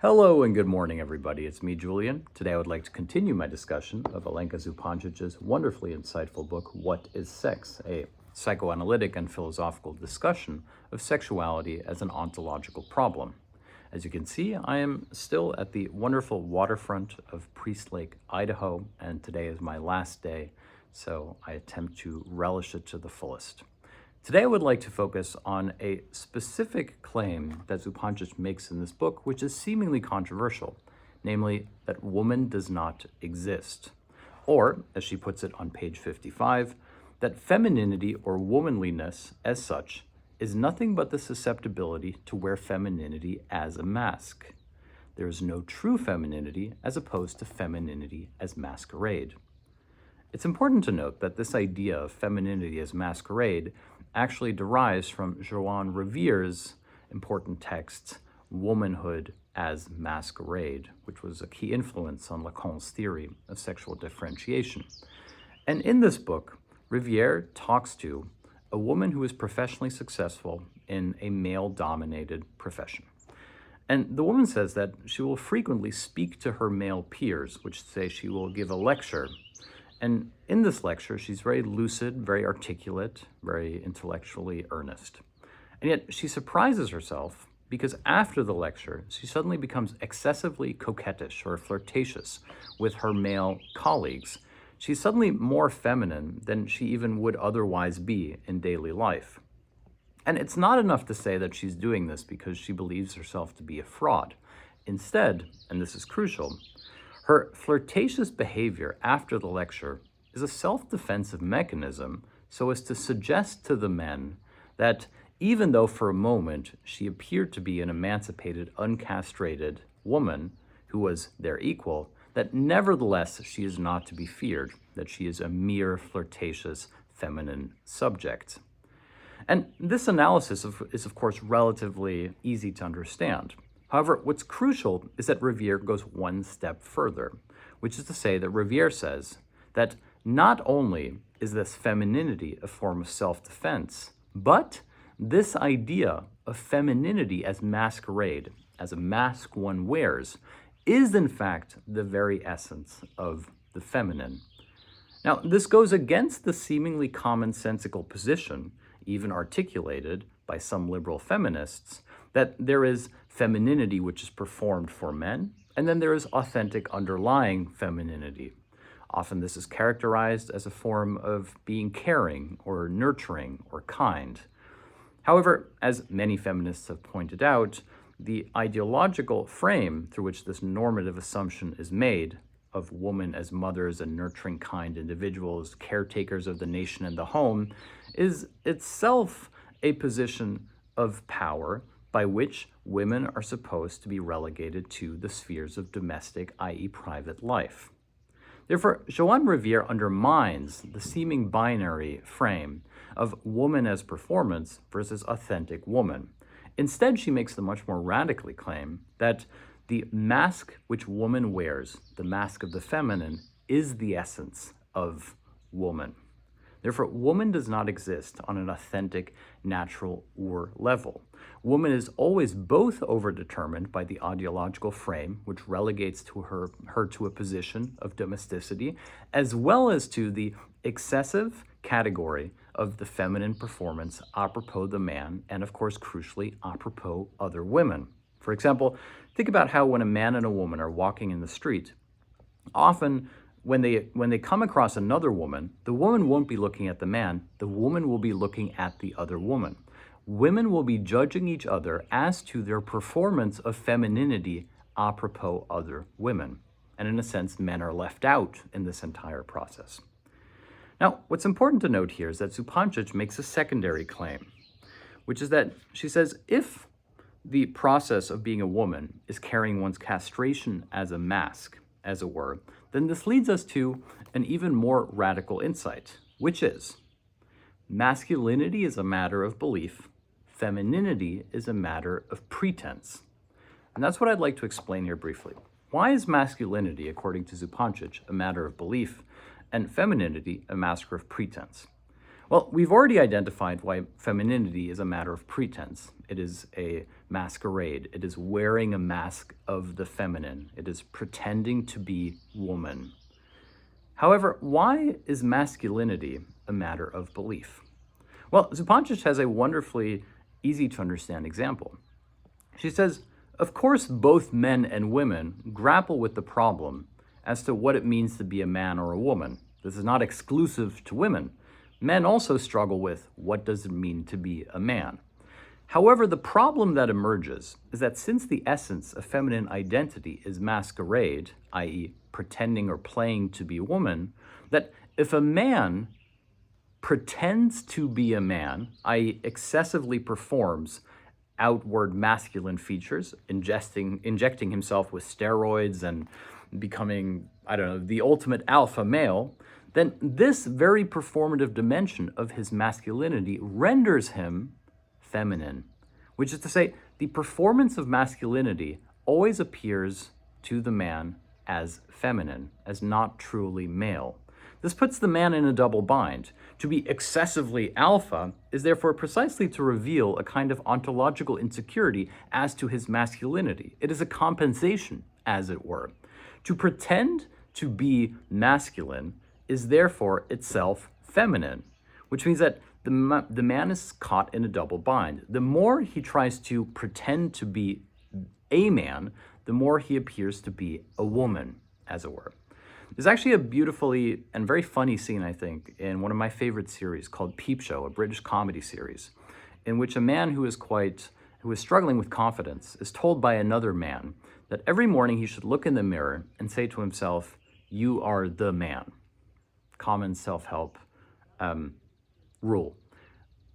Hello and good morning, everybody. It's me, Julian. Today I would like to continue my discussion of Alenka Zupančič's wonderfully insightful book, What is Sex? A psychoanalytic and philosophical discussion of sexuality as an ontological problem. As you can see, I am still at the wonderful waterfront of Priest Lake, Idaho, and today is my last day, so I attempt to relish it to the fullest. Today I would like to focus on a specific claim that Zupančič makes in this book, which is seemingly controversial, namely that woman does not exist. Or, as she puts it on page 55, that femininity or womanliness as such is nothing but the susceptibility to wear femininity as a mask. There is no true femininity as opposed to femininity as masquerade. It's important to note that this idea of femininity as masquerade actually derives from Joan Rivier's important text, Womanhood as Masquerade, which was a key influence on Lacan's theory of sexual differentiation. And in this book, Riviere talks to a woman who is professionally successful in a male-dominated profession. And the woman says that she will frequently speak to her male peers, which say she will give a lecture. And in this lecture, she's very lucid, very articulate, very intellectually earnest. And yet she surprises herself because after the lecture, she suddenly becomes excessively coquettish or flirtatious with her male colleagues. She's suddenly more feminine than she even would otherwise be in daily life. And it's not enough to say that she's doing this because she believes herself to be a fraud. Instead, and this is crucial, her flirtatious behavior after the lecture is a self-defensive mechanism so as to suggest to the men that even though for a moment she appeared to be an emancipated, uncastrated woman who was their equal, that nevertheless she is not to be feared, that she is a mere flirtatious feminine subject. And this analysis is of course relatively easy to understand. However, what's crucial is that Riviere goes one step further, which is to say that Riviere says that not only is this femininity a form of self-defense, but this idea of femininity as masquerade, as a mask one wears, is in fact the very essence of the feminine. Now, this goes against the seemingly commonsensical position, even articulated by some liberal feminists, that there is femininity which is performed for men, and then there is authentic underlying femininity. Often this is characterized as a form of being caring or nurturing or kind. However, as many feminists have pointed out, the ideological frame through which this normative assumption is made of women as mothers and nurturing kind individuals, caretakers of the nation and the home, is itself a position of power by which women are supposed to be relegated to the spheres of domestic, i.e. private life. Therefore, Joan Riviere undermines the seeming binary frame of woman as performance versus authentic woman. Instead, she makes the much more radically claim that the mask which woman wears, the mask of the feminine, is the essence of woman. Therefore, woman does not exist on an authentic, natural level. Woman is always both overdetermined by the ideological frame, which relegates to her to a position of domesticity, as well as to the excessive category of the feminine performance apropos the man, and of course, crucially, apropos other women. For example, think about how when a man and a woman are walking in the street, often when they come across another woman, the woman won't be looking at the man, the woman will be looking at the other woman. Women will be judging each other as to their performance of femininity apropos other women. And in a sense, men are left out in this entire process. Now, what's important to note here is that Zupančič makes a secondary claim, which is that she says if the process of being a woman is carrying one's castration as a mask, as it were, then this leads us to an even more radical insight, which is masculinity is a matter of belief, femininity is a matter of pretense. And that's what I'd like to explain here briefly. Why is masculinity, according to Zupančič, a matter of belief, and femininity a matter of pretense? Well, we've already identified why femininity is a matter of pretense. It is a masquerade. It is wearing a mask of the feminine. It is pretending to be woman. However, why is masculinity a matter of belief? Well, Zupančič has a wonderfully easy to understand example. She says, of course, both men and women grapple with the problem as to what it means to be a man or a woman. This is not exclusive to women. Men also struggle with what does it mean to be a man. However, the problem that emerges is that since the essence of feminine identity is masquerade, i.e. pretending or playing to be a woman, that if a man pretends to be a man, i.e. excessively performs outward masculine features, injecting himself with steroids and becoming, the ultimate alpha male, then this very performative dimension of his masculinity renders him feminine, which is to say, the performance of masculinity always appears to the man as feminine, as not truly male. This puts the man in a double bind. To be excessively alpha is therefore precisely to reveal a kind of ontological insecurity as to his masculinity. It is a compensation, as it were. To pretend to be masculine is therefore itself feminine, which means that the man is caught in a double bind. The more he tries to pretend to be a man, the more he appears to be a woman, as it were. There's actually a beautifully and very funny scene, I think, in one of my favorite series called Peep Show, a British comedy series, in which a man who is struggling with confidence is told by another man that every morning he should look in the mirror and say to himself, "You are the man." Common self-help rule.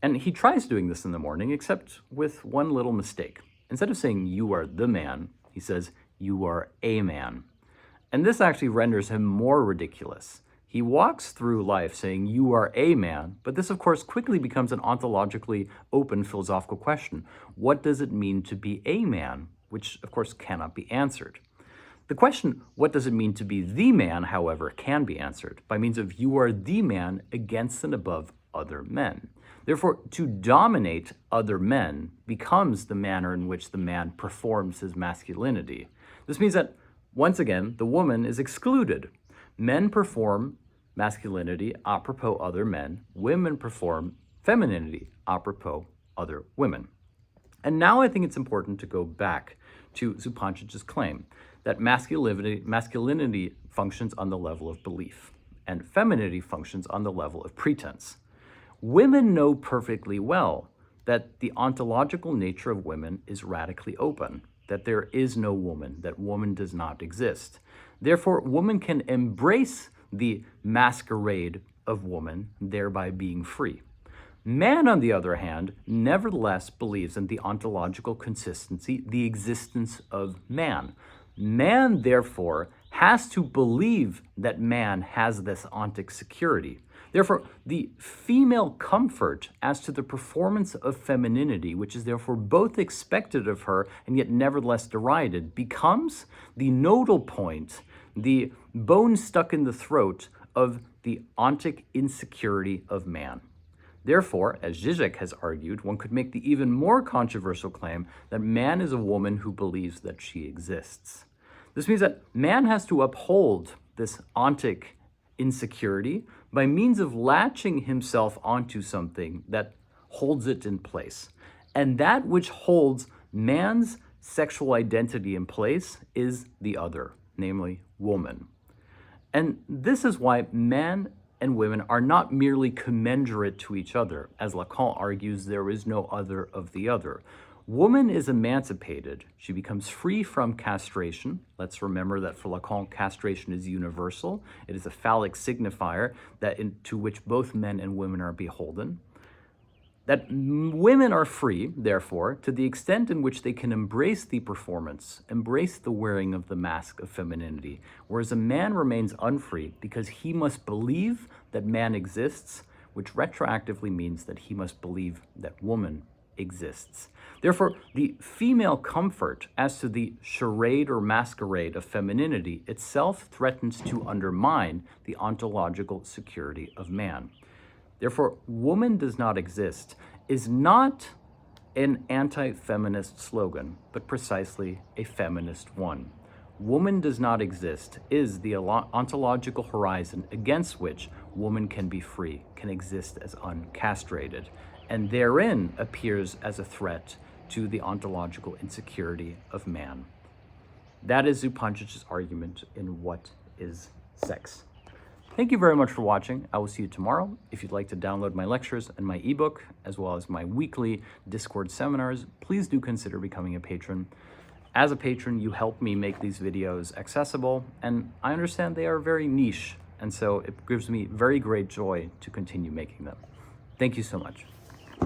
And he tries doing this in the morning, except with one little mistake. Instead of saying, "You are the man," he says, "You are a man." And this actually renders him more ridiculous. He walks through life saying, "You are a man," but this, of course, quickly becomes an ontologically open philosophical question. What does it mean to be a man? Which, of course, cannot be answered. The question, what does it mean to be the man, however, can be answered by means of you are the man against and above other men. Therefore, to dominate other men becomes the manner in which the man performs his masculinity. This means that, once again, the woman is excluded. Men perform masculinity apropos other men. Women perform femininity apropos other women. And now I think it's important to go back to Zupančič's claim that masculinity functions on the level of belief and femininity functions on the level of pretense. Women know perfectly well that the ontological nature of women is radically open, that there is no woman, that woman does not exist. Therefore, woman can embrace the masquerade of woman, thereby being free. Man, on the other hand, nevertheless believes in the ontological consistency, the existence of man. Man, therefore, has to believe that man has this ontic security. Therefore, the female comfort as to the performance of femininity, which is therefore both expected of her and yet nevertheless derided, becomes the nodal point, the bone stuck in the throat of the ontic insecurity of man. Therefore, as Zizek has argued, one could make the even more controversial claim that man is a woman who believes that she exists. This means that man has to uphold this ontic insecurity by means of latching himself onto something that holds it in place. And that which holds man's sexual identity in place is the other, namely woman. And this is why man and women are not merely commensurate to each other. As Lacan argues, there is no other of the other. Woman is emancipated. She becomes free from castration. Let's remember that for Lacan, castration is universal. It is a phallic signifier to which both men and women are beholden. That women are free, therefore, to the extent in which they can embrace the performance, embrace the wearing of the mask of femininity, whereas a man remains unfree because he must believe that man exists, which retroactively means that he must believe that woman exists. Therefore, the female comfort as to the charade or masquerade of femininity itself threatens to undermine the ontological security of man. Therefore, woman does not exist is not an anti-feminist slogan, but precisely a feminist one. Woman does not exist is the ontological horizon against which woman can be free, can exist as uncastrated, and therein appears as a threat to the ontological insecurity of man. That is Zupančič's argument in What is Sex? Thank you very much for watching. I will see you tomorrow. If you'd like to download my lectures and my ebook, as well as my weekly Discord seminars, please do consider becoming a patron. As a patron, you help me make these videos accessible, and I understand they are very niche, and so it gives me very great joy to continue making them. Thank you so much.